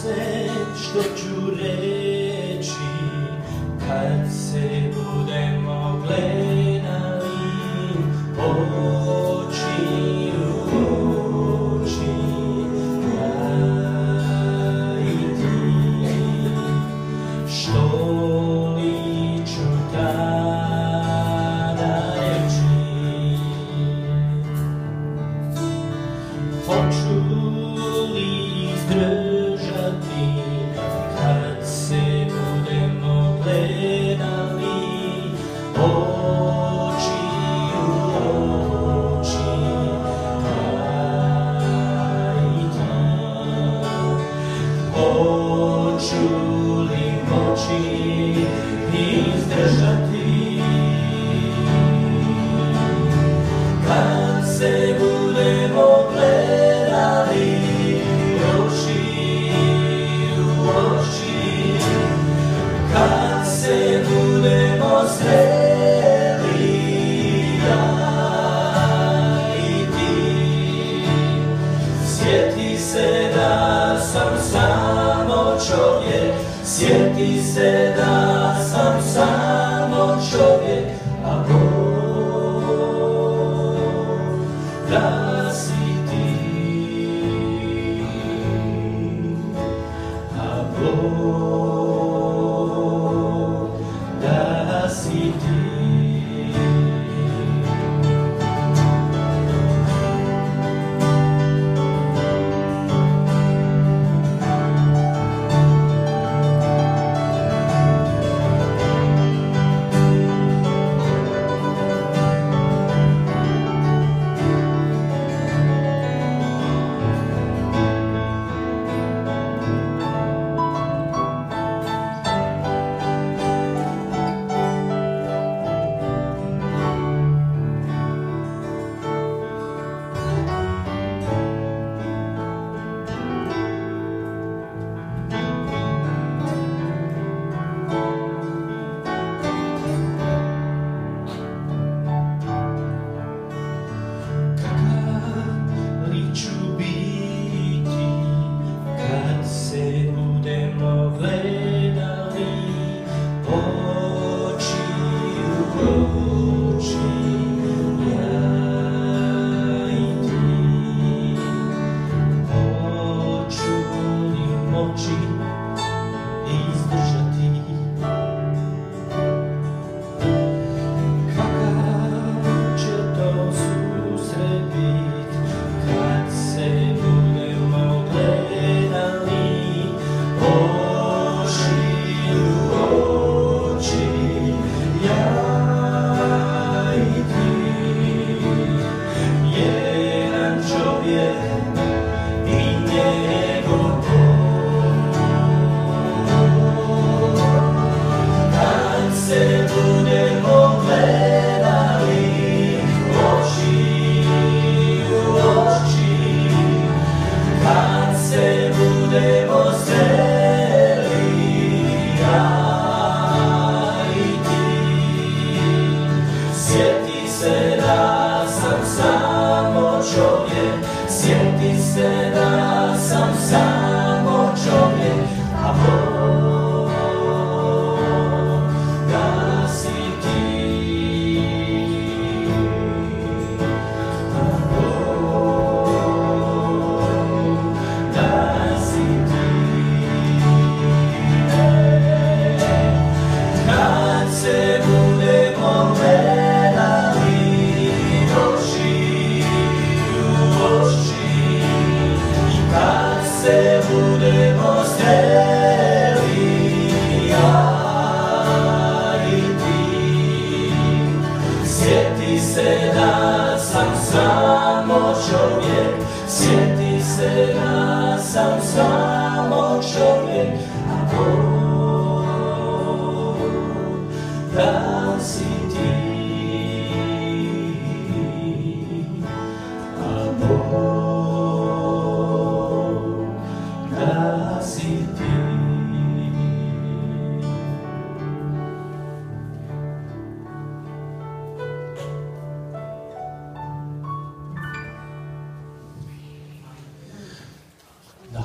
se što ću reći kad se budemo gledali oči u oči, ja i ti. Što li ću tada reći? Hoću li izdržati kad se budemo gledali oči u oči, ja i ti. Hoću li moći izdržati kad se budemo gledali oči u oči, kad se budemo sreli ja i ti. Sjeti se da sam samo čovjek, sjeti se da sam samo čovjek, a Bog da si ti, a Bog da si ti. Sjeti se da sam samo čovjek, a Bog da si ti, a Bog da si ti. Kad se budemo gledali oči u oči, kad se budemo sreli ja i ti. Sjeti se da sam samo čovjek, sjeti se da sam samo čovjek.